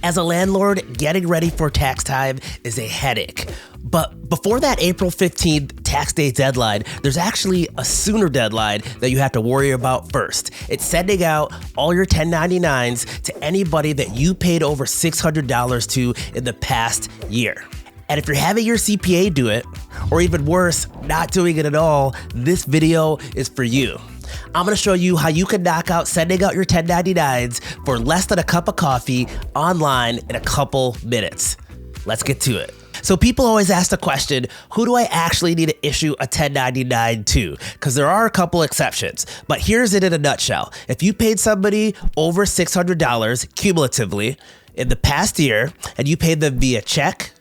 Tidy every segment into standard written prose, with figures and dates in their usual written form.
As a landlord, getting ready for tax time is a headache. But before that April 15th tax day deadline, there's actually a sooner deadline that you have to worry about first. It's sending out all your 1099s to anybody that you paid over $600 to in the past year. And if you're having your CPA do it, or even worse, not doing it at all, this video is for you. I'm gonna show you how you can knock out sending out your 1099s for less than a cup of coffee online in a couple minutes. Let's get to it. So people always ask the question, who do I actually need to issue a 1099 to? Because there are a couple exceptions, but here's it in a nutshell. If you paid somebody over $600 cumulatively in the past year, and you paid them via check,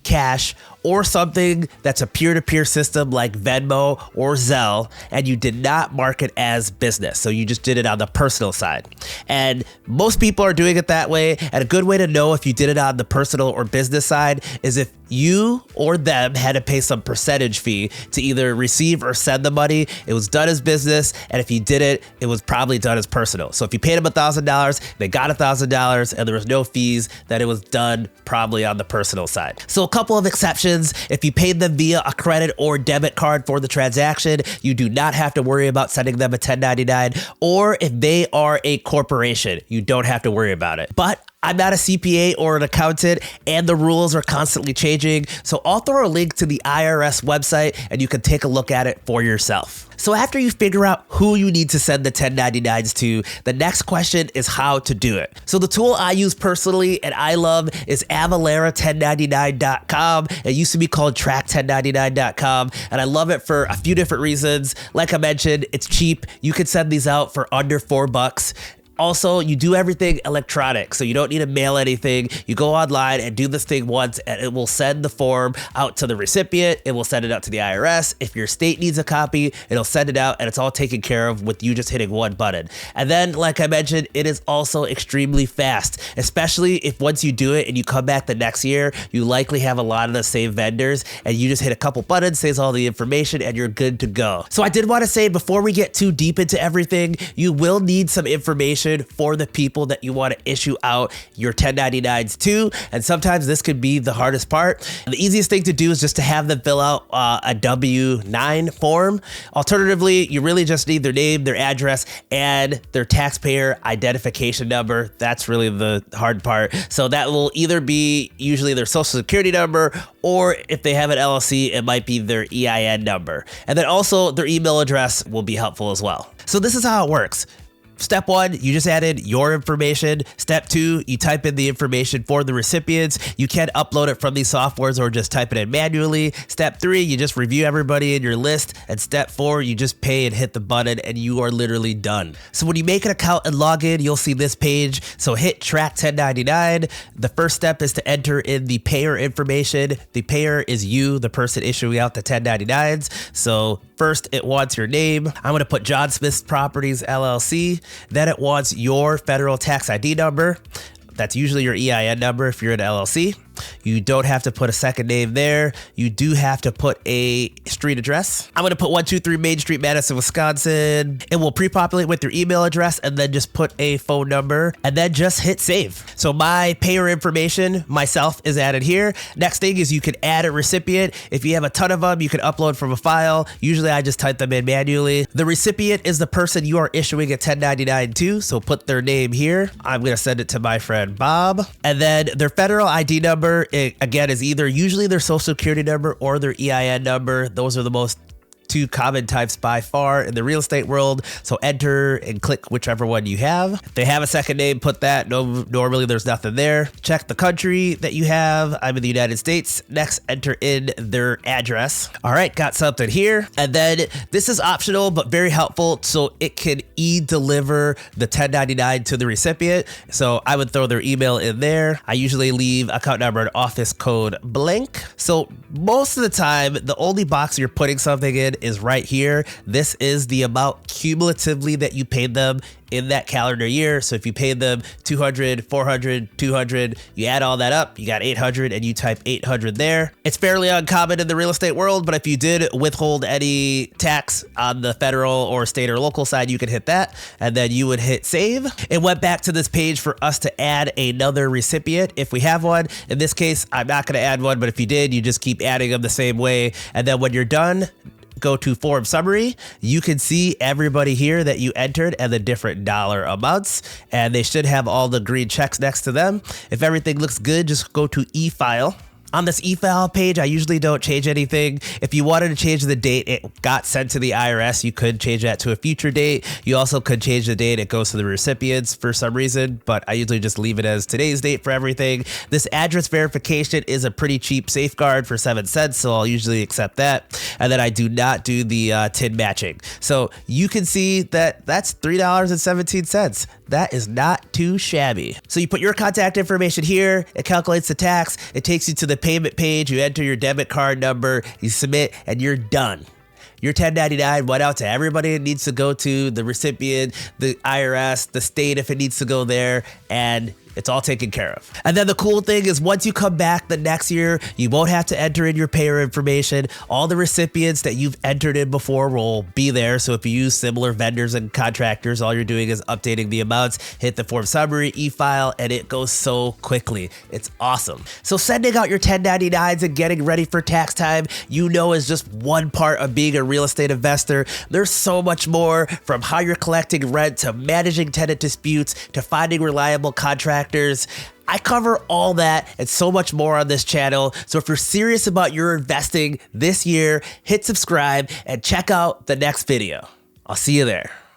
cash, or something that's a peer-to-peer system like Venmo or Zelle, and you did not mark it as business. So you just did it on the personal side. And most people are doing it that way. And a good way to know if you did it on the personal or business side is if you or them had to pay some percentage fee to either receive or send the money, it was done as business. And if you did it, it was probably done as personal. So if you paid them $1,000, they got $1,000 and there was no fees, then it was done probably on the personal side. So a couple of exceptions. If you paid them via a credit or debit card for the transaction, you do not have to worry about sending them a 1099. Or if they are a corporation, you don't have to worry about it. But I'm not a CPA or an accountant, and the rules are constantly changing. So I'll throw a link to the IRS website and you can take a look at it for yourself. So after you figure out who you need to send the 1099s to, the next question is how to do it. So the tool I use personally and I love is Avalara1099.com. It used to be called Track1099.com, and I love it for a few different reasons. Like I mentioned, it's cheap. You can send these out for under $4. Also, you do everything electronic, so you don't need to mail anything. You go online and do this thing once, and it will send the form out to the recipient. It will send it out to the IRS. If your state needs a copy, it'll send it out, and it's all taken care of with you just hitting one button. And then, like I mentioned, it is also extremely fast, especially if once you do it and you come back the next year, you likely have a lot of the same vendors, and you just hit a couple buttons, says all the information, and you're good to go. So I did want to say, before we get too deep into everything, you will need some information for the people that you want to issue out your 1099s to, and sometimes this could be the hardest part. The easiest thing to do is just to have them fill out a W-9 form. Alternatively, you really just need their name, their address, and their taxpayer identification number. That's really the hard part. So that will either be usually their social security number, or if they have an LLC, it might be their EIN number. And then also their email address will be helpful as well. So this is how it works. Step 1, you just added your information. Step 2, you type in the information for the recipients. You can upload it from these softwares or just type it in manually. Step 3, you just review everybody in your list. And step 4, you just pay and hit the button and you are literally done. So when you make an account and log in, you'll see this page. So hit Track 1099. The first step is to enter in the payer information. The payer is you, the person issuing out the 1099s. So first, it wants your name. I'm going to put John Smith's Properties, LLC. Then it wants your federal tax ID number. That's usually your EIN number if you're an LLC. You don't have to put a second name there. You do have to put a street address. I'm going to put 123 Main Street, Madison, Wisconsin. It will pre-populate with your email address and then just put a phone number and then just hit save. So my payer information, myself, is added here. Next thing is you can add a recipient. If you have a ton of them, you can upload from a file. Usually I just type them in manually. The recipient is the person you are issuing a 1099 to, so put their name here. I'm going to send it to my friend Bob. And then their federal ID number, it, again, is either usually their social security number or their EIN number. Those are the most two common types by far in the real estate world. So enter and click whichever one you have. If they have a second name, put that. No, normally there's nothing there. Check the country that you have. I'm in the United States. Next, enter in their address. All right, got something here. And then this is optional, but very helpful. So it can e-deliver the 1099 to the recipient. So I would throw their email in there. I usually leave account number and office code blank. So most of the time, the only box you're putting something in information is right here. This is the amount cumulatively that you paid them in that calendar year. So if you paid them 200, 400, 200, you add all that up, you got 800 and you type 800 there. It's fairly uncommon in the real estate world, but if you did withhold any tax on the federal or state or local side, you could hit that and then you would hit save. It went back to this page for us to add another recipient if we have one. In this case, I'm not going to add one, but if you did, you just keep adding them the same way. And then when you're done, go to form summary. You can see everybody here that you entered and the different dollar amounts, and they should have all the green checks next to them. If everything looks good, just go to e-file. On this e-file page, I usually don't change anything. If you wanted to change the date it got sent to the IRS, you could change that to a future date. You also could change the date it goes to the recipients for some reason, but I usually just leave it as today's date for everything. This address verification is a pretty cheap safeguard for 7 cents, so I'll usually accept that. And then I do not do the TIN matching. So you can see that that's $3.17. That is not too shabby. So you put your contact information here, it calculates the tax, it takes you to the payment page, you enter your debit card number, you submit, and you're done. Your 1099 went out to everybody it needs to go to, the recipient, the IRS, the state if it needs to go there, and it's all taken care of. And then the cool thing is once you come back the next year, you won't have to enter in your payer information. All the recipients that you've entered in before will be there. So if you use similar vendors and contractors, all you're doing is updating the amounts, hit the form summary, e-file, and it goes so quickly. It's awesome. So sending out your 1099s and getting ready for tax time, you know, is just one part of being a real estate investor. There's so much more, from how you're collecting rent to managing tenant disputes to finding reliable contractors. I cover all that and so much more on this channel. So if you're serious about your investing this year, hit subscribe and check out the next video. I'll see you there.